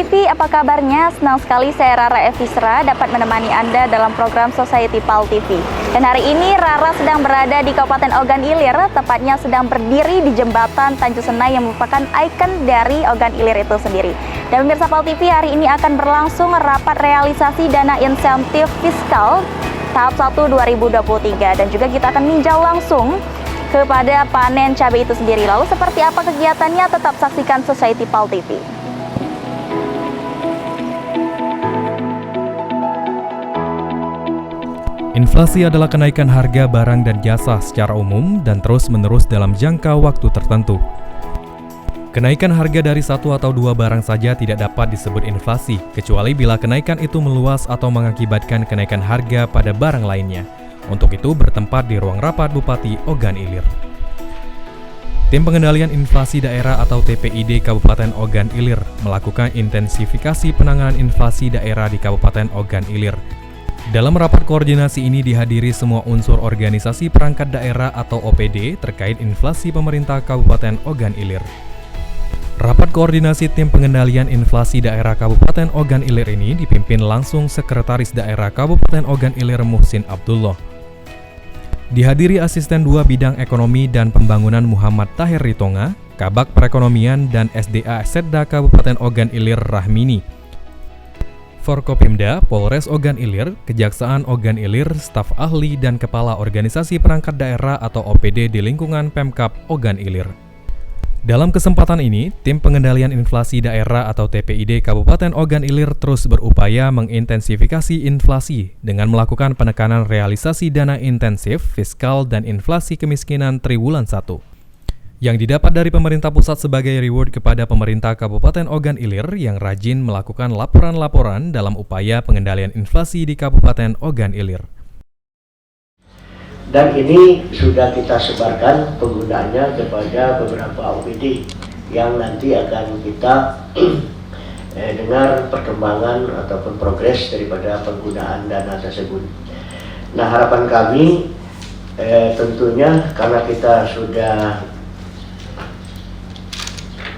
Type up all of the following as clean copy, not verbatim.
TV, apa kabarnya? Senang sekali saya Rara Evisra dapat menemani Anda dalam program Society PAL TV. Dan hari ini Rara sedang berada di Kabupaten Ogan Ilir, tepatnya sedang berdiri di jembatan Tanjung Senai yang merupakan ikon dari Ogan Ilir itu sendiri. Dan pemirsa PAL TV, hari ini akan berlangsung rapat realisasi dana insentif fiskal tahap 1 2023 dan juga kita akan meninjau langsung kepada panen cabai itu sendiri. Lalu seperti apa kegiatannya? Tetap saksikan Society PAL TV. Inflasi adalah kenaikan harga barang dan jasa secara umum dan terus-menerus dalam jangka waktu tertentu. Kenaikan harga dari satu atau dua barang saja tidak dapat disebut inflasi, kecuali bila kenaikan itu meluas atau mengakibatkan kenaikan harga pada barang lainnya. Untuk itu bertempat di ruang rapat Bupati Ogan Ilir. Tim Pengendalian Inflasi Daerah atau TPID Kabupaten Ogan Ilir melakukan intensifikasi penanganan inflasi daerah di Kabupaten Ogan Ilir. Dalam rapat koordinasi ini dihadiri semua unsur organisasi perangkat daerah atau OPD terkait inflasi pemerintah Kabupaten Ogan Ilir. Rapat koordinasi Tim Pengendalian Inflasi Daerah Kabupaten Ogan Ilir ini dipimpin langsung Sekretaris Daerah Kabupaten Ogan Ilir Muhsin Abdullah. Dihadiri Asisten 2 Bidang Ekonomi dan Pembangunan Muhammad Tahir Ritonga, Kabak Perekonomian dan SDA Setda Kabupaten Ogan Ilir Rahmini, Forkopimda, Polres Ogan Ilir, Kejaksaan Ogan Ilir, staf ahli dan kepala organisasi perangkat daerah atau OPD di lingkungan Pemkab Ogan Ilir. Dalam kesempatan ini, Tim Pengendalian Inflasi Daerah atau TPID Kabupaten Ogan Ilir terus berupaya mengintensifikasi inflasi dengan melakukan penekanan realisasi dana intensif, fiskal, dan inflasi kemiskinan triwulan 1. Yang didapat dari pemerintah pusat sebagai reward kepada pemerintah Kabupaten Ogan Ilir yang rajin melakukan laporan-laporan dalam upaya pengendalian inflasi di Kabupaten Ogan Ilir. Dan ini sudah kita sebarkan penggunaannya kepada beberapa OPD yang nanti akan kita dengar perkembangan ataupun progres daripada penggunaan dana tersebut. Nah, harapan kami tentunya karena kita sudah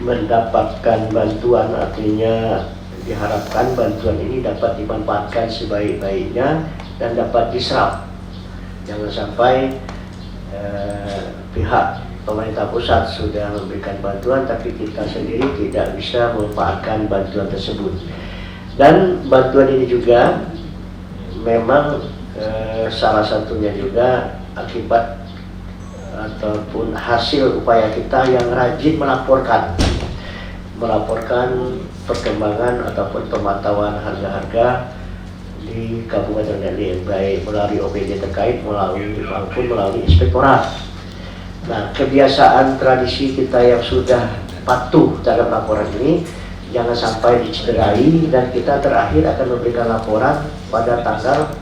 mendapatkan bantuan, artinya diharapkan bantuan ini dapat dimanfaatkan sebaik-baiknya dan dapat diserap. Jangan sampai pihak pemerintah pusat sudah memberikan bantuan tapi kita sendiri tidak bisa memanfaatkan bantuan tersebut. Dan bantuan ini juga memang salah satunya juga akibat ataupun hasil upaya kita yang rajin melaporkan perkembangan ataupun pemantauan harga-harga di Kabupaten Ogan Ilir, baik melalui OPD terkait maupun melalui inspektorat. Nah, kebiasaan tradisi kita yang sudah patuh terhadap laporan ini jangan sampai dicederai dan kita terakhir akan memberikan laporan pada tanggal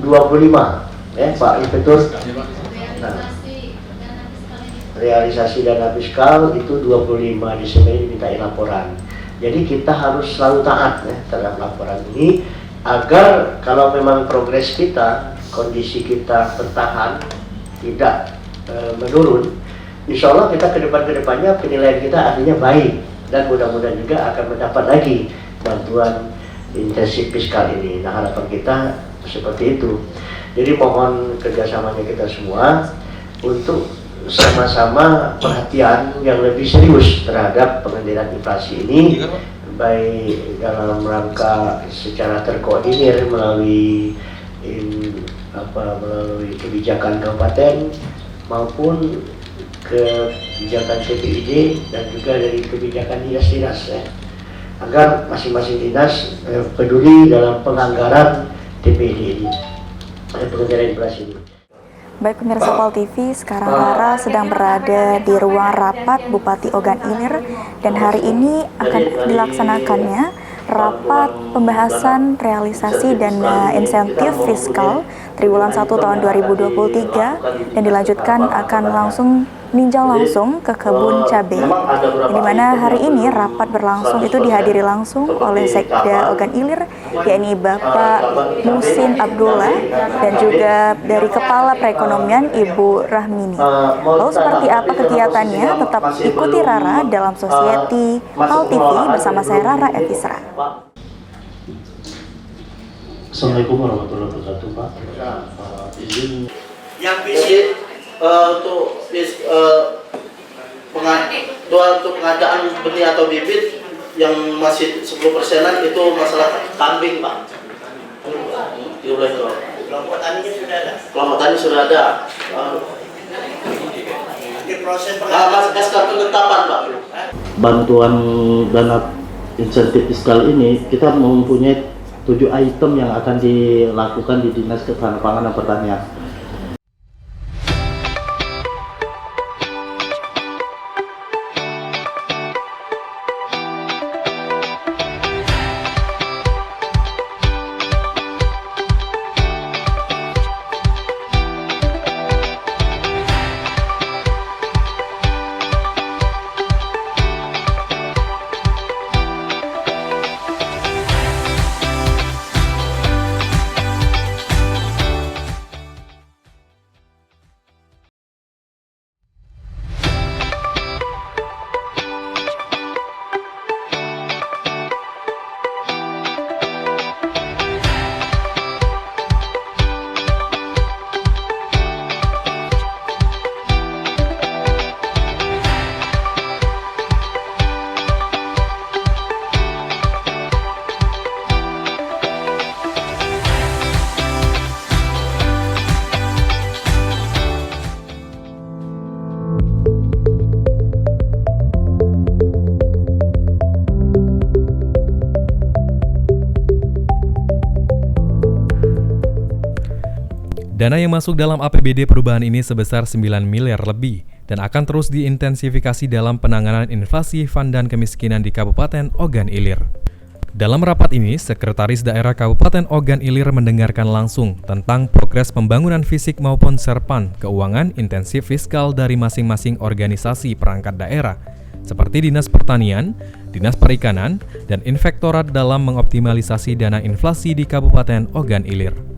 25 Pak Inspektur. Nah, realisasi dana fiskal itu 25 Desember dimintai laporan. Jadi kita harus selalu taat terhadap laporan ini agar kalau memang progres kita, kondisi kita bertahan, tidak menurun, insya Allah kita kedepannya penilaian kita artinya baik dan mudah-mudahan juga akan mendapat lagi bantuan intensif fiskal ini. Nah, harapan kita seperti itu. Jadi mohon kerjasamanya kita semua untuk sama-sama perhatian yang lebih serius terhadap pengendalian inflasi ini, baik dalam rangka secara terkoordinir melalui kebijakan kabupaten maupun kebijakan TPID dan juga dari kebijakan dinas-dinas agar masing-masing dinas peduli dalam penganggaran TPID ini, pengendalian inflasi ini. Baik pemirsa PAL TV, sekarang Rara sedang berada di ruang rapat Bupati Ogan Ilir dan hari ini akan dilaksanakannya rapat pembahasan realisasi dana insentif fiskal triwulan 1 tahun 2023 dan dilanjutkan akan langsung meninjau langsung ke kebun cabai, di mana hari ini rapat berlangsung itu dihadiri langsung oleh Sekda Ogan Ilir, yakni Bapak Musin Abdullah, dan juga dari Kepala Perekonomian Ibu Rahmini. Lalu seperti apa kegiatannya? Tetap ikuti Rara dalam Society PAL TV bersama saya Rara Evisra. Assalamualaikum warahmatullahi wabarakatuh, Pak. Izin Yang visi untuk pengadaan benih atau bibit yang masih 10%-an itu masalah kambing, Pak. Kelompok taninya sudah ada. Kelompok tani sudah ada. Di proses pengadaan SK penetapan, Pak. bantuan dana insentif fiskal ini kita mempunyai 7 item yang akan dilakukan di Dinas Ketahanan Pangan dan Pertanian. Dana yang masuk dalam APBD perubahan ini sebesar 9 miliar lebih dan akan terus diintensifikasi dalam penanganan inflasi, fund, dan kemiskinan di Kabupaten Ogan Ilir. Dalam rapat ini, Sekretaris Daerah Kabupaten Ogan Ilir mendengarkan langsung tentang progres pembangunan fisik maupun serpan keuangan intensif fiskal dari masing-masing organisasi perangkat daerah, seperti Dinas Pertanian, Dinas Perikanan, dan Inspektorat dalam mengoptimalisasi dana inflasi di Kabupaten Ogan Ilir.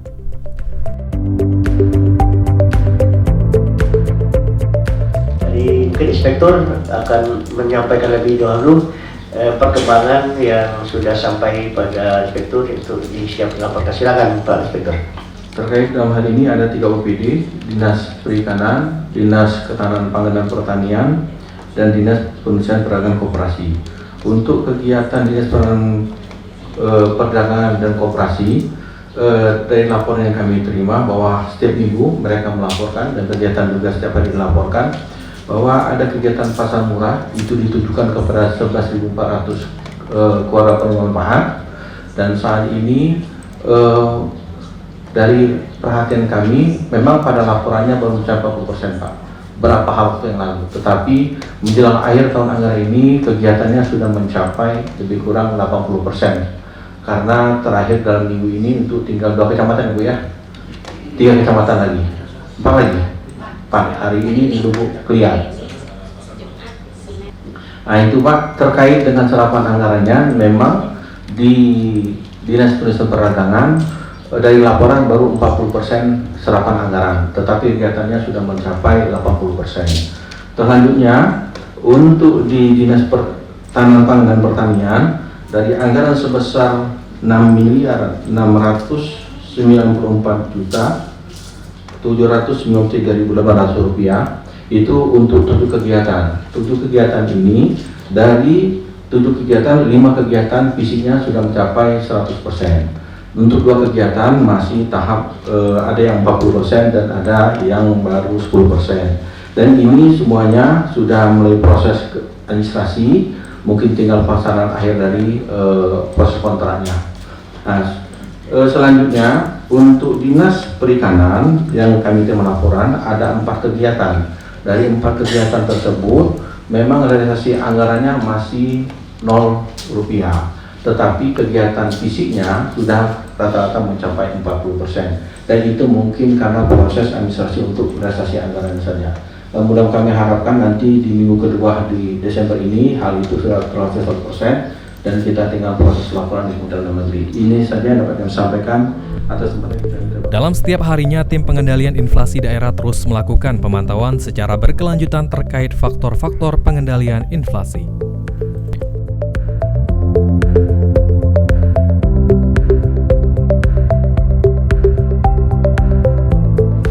Jadi mungkin inspektur akan menyampaikan lebih dahulu perkembangan yang sudah sampai pada inspektur untuk disiapkan laporkan. Silakan Pak Inspektur. Terkait dalam hal ini ada 3 OPD, Dinas Perikanan, Dinas Ketahanan Pangan dan Pertanian, dan Dinas Perindustrian Perdagangan Koperasi. Untuk kegiatan Dinas Perdagangan dan Koperasi, dari laporan yang kami terima bahwa setiap minggu mereka melaporkan, dan kegiatan juga setiap hari dilaporkan bahwa ada kegiatan pasar murah itu ditujukan kepada 11.400 keluarga penerima manfaat, dan saat ini dari perhatian kami memang pada laporannya baru mencapai 40%, Pak, berapa waktu yang lalu, tetapi menjelang akhir tahun anggaran ini kegiatannya sudah mencapai lebih kurang 80%. Karena terakhir dalam minggu ini untuk tinggal 2 kecamatan, Bu ya, 3 kecamatan lagi, 4 lagi, Pak, hari ini di Lubuk Kliat. Nah itu Pak, terkait dengan serapan anggarannya, memang di Dinas Perindustrian Perdagangan dari laporan baru 40% serapan anggaran, tetapi kegiatannya sudah mencapai 80%. Selanjutnya untuk di Dinas Pertanian Pangan dan Pertanian, dari anggaran sebesar 6.694.793.800 rupiah itu untuk 7 kegiatan. 7 kegiatan ini dari 7 kegiatan, 5 kegiatan fisiknya sudah mencapai 100%. Untuk 2 kegiatan masih tahap ada yang 40% dan ada yang baru 10%. Dan ini semuanya sudah melalui proses administrasi, mungkin tinggal pelaksanaan akhir dari proses kontraknya. Nah, selanjutnya untuk Dinas Perikanan yang kami terima laporan ada 4 kegiatan. Dari 4 kegiatan tersebut memang realisasi anggarannya masih 0 rupiah, tetapi kegiatan fisiknya sudah rata-rata mencapai 40%. Dan itu mungkin karena proses administrasi untuk realisasi anggaran saja. Mudah kami harapkan nanti di minggu kedua di Desember ini hal itu sudah terlaksana 100% dan kita tinggal proses laporan di Kementerian Dalam Negeri. Ini saja yang dapat kami sampaikan atas kesempatan kita. Dalam setiap harinya, tim pengendalian inflasi daerah terus melakukan pemantauan secara berkelanjutan terkait faktor-faktor pengendalian inflasi.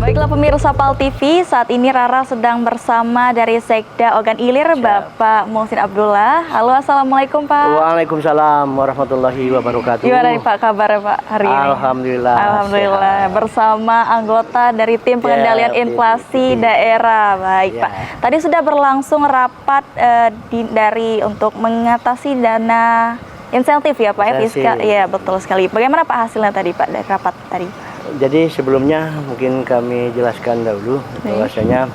Baiklah pemirsa PAL TV, saat ini Rara sedang bersama dari Sekda Ogan Ilir, Bapak Muhsin Abdullah. Halo, Assalamualaikum Pak. Waalaikumsalam warahmatullahi wabarakatuh. Gimana nih Pak kabarnya Pak hari ini? Alhamdulillah. Alhamdulillah, sehat. bersama anggota dari tim pengendalian inflasi daerah. Baik Pak, tadi sudah berlangsung rapat untuk mengatasi dana insentif ya Pak, fiskal. Iya betul sekali. Bagaimana Pak hasilnya tadi Pak dari rapat tadi? Jadi sebelumnya mungkin kami jelaskan dahulu bahwasanya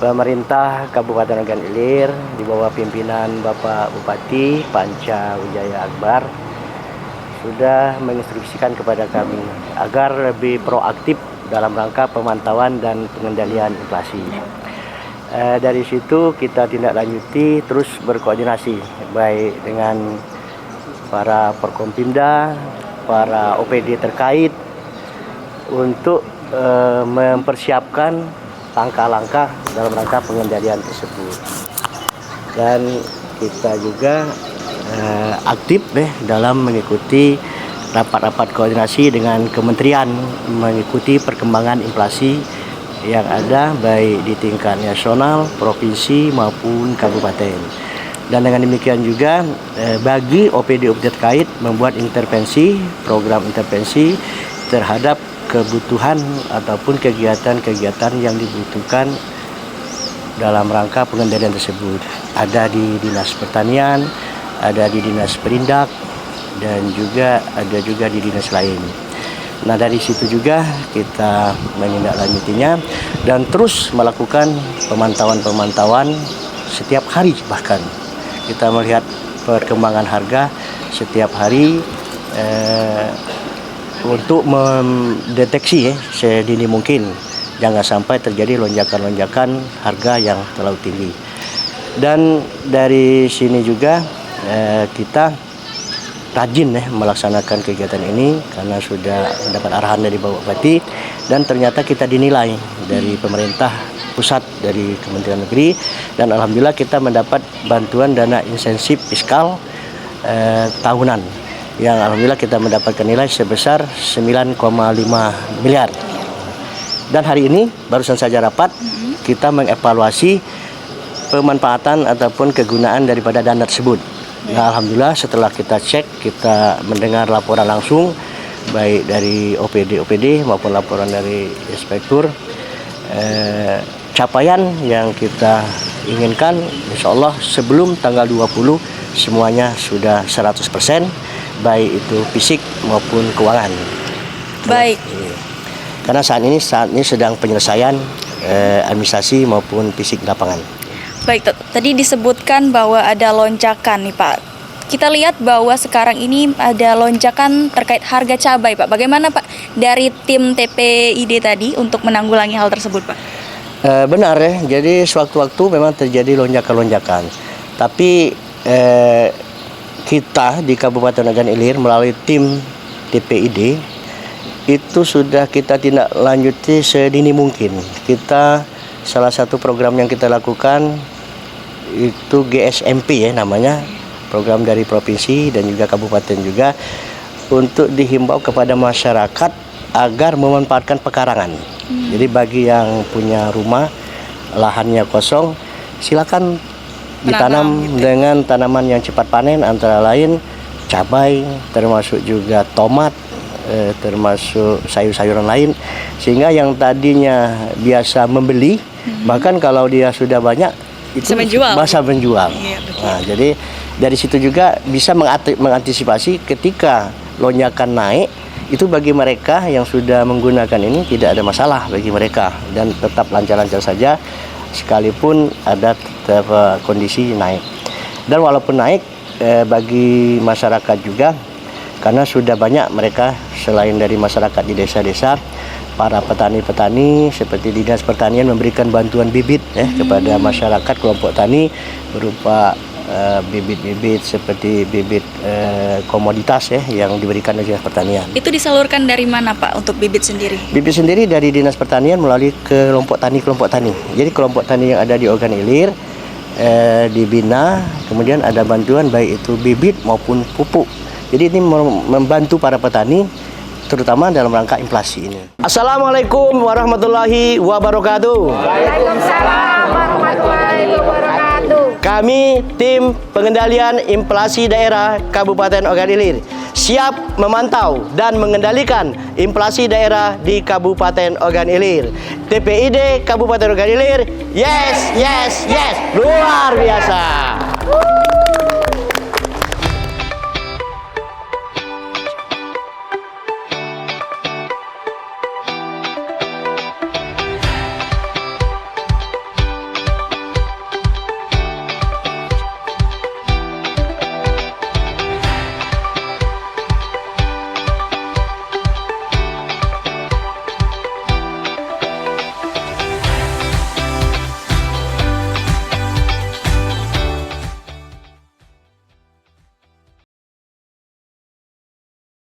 pemerintah Kabupaten Ogan Ilir di bawah pimpinan Bapak Bupati Panca Wijaya Akbar sudah menginstruksikan kepada kami agar lebih proaktif dalam rangka pemantauan dan pengendalian inflasi. Dari situ kita tindak lanjuti terus berkoordinasi baik dengan para Porkompimda, para OPD terkait untuk mempersiapkan langkah-langkah dalam rangka pengendalian tersebut. Dan kita juga aktif dalam mengikuti rapat-rapat koordinasi dengan kementerian mengikuti perkembangan inflasi yang ada baik di tingkat nasional, provinsi maupun kabupaten. Dan dengan demikian juga bagi OPD-OPD terkait membuat intervensi, program intervensi terhadap kebutuhan ataupun kegiatan-kegiatan yang dibutuhkan dalam rangka pengendalian tersebut. Ada di Dinas Pertanian, ada di Dinas Perindak, dan juga ada juga di dinas lain. Nah dari situ juga kita menindaklanjutinya dan terus melakukan pemantauan-pemantauan setiap hari, bahkan kita melihat perkembangan harga setiap hari untuk mendeteksi sedini mungkin jangan sampai terjadi lonjakan-lonjakan harga yang terlalu tinggi. Dan dari sini juga kita rajin melaksanakan kegiatan ini karena sudah mendapat arahan dari Bapak Bupati dan ternyata kita dinilai dari pemerintah pusat dari Kementerian Negeri dan alhamdulillah kita mendapat bantuan dana insentif fiskal tahunan yang alhamdulillah kita mendapatkan nilai sebesar 9,5 miliar. Dan hari ini barusan saja rapat kita mengevaluasi pemanfaatan ataupun kegunaan daripada dana tersebut. Nah, alhamdulillah setelah kita cek, kita mendengar laporan langsung baik dari OPD maupun laporan dari inspektur, capaian yang kita inginkan insya Allah sebelum tanggal 20 semuanya sudah 100%. Baik itu fisik maupun keuangan. Baik. Karena saat ini sedang penyelesaian administrasi maupun fisik lapangan. Baik, tadi disebutkan bahwa ada lonjakan nih Pak. Kita lihat bahwa sekarang ini ada lonjakan terkait harga cabai Pak. Bagaimana Pak dari tim TPID tadi untuk menanggulangi hal tersebut Pak? Benar ya, jadi sewaktu-waktu memang terjadi lonjakan-lonjakan. Tapi kita di Kabupaten Ogan Ilir melalui tim TPID itu sudah kita tindak lanjuti sedini mungkin. Kita salah satu program yang kita lakukan itu GSMP namanya, program dari provinsi dan juga kabupaten juga untuk dihimbau kepada masyarakat agar memanfaatkan pekarangan. Jadi bagi yang punya rumah lahannya kosong silakan ditanam dengan tanaman yang cepat panen antara lain cabai, termasuk juga tomat, termasuk sayur-sayuran lain, sehingga yang tadinya biasa membeli bahkan kalau dia sudah banyak itu bisa menjual. Nah, jadi dari situ juga bisa mengantisipasi ketika lonjakan naik itu bagi mereka yang sudah menggunakan ini tidak ada masalah bagi mereka dan tetap lancar-lancar saja sekalipun ada kondisi naik. Dan walaupun naik bagi masyarakat juga karena sudah banyak mereka selain dari masyarakat di desa-desa para petani-petani seperti Dinas Pertanian memberikan bantuan bibit kepada masyarakat kelompok tani berupa bibit-bibit seperti bibit komoditas yang diberikan oleh Dinas Pertanian. Itu disalurkan dari mana Pak untuk bibit sendiri? Bibit sendiri dari Dinas Pertanian melalui kelompok tani. Jadi kelompok tani yang ada di Ogan Ilir dibina, kemudian ada bantuan baik itu bibit maupun pupuk. Jadi ini membantu para petani terutama dalam rangka inflasi ini. Assalamualaikum warahmatullahi wabarakatuh. Waalaikumsalam warahmatullahi wabarakatuh. Kami tim pengendalian inflasi daerah Kabupaten Ogan Ilir siap memantau dan mengendalikan inflasi daerah di Kabupaten Ogan Ilir. TPID Kabupaten Ogan Ilir, yes, yes, yes, luar biasa.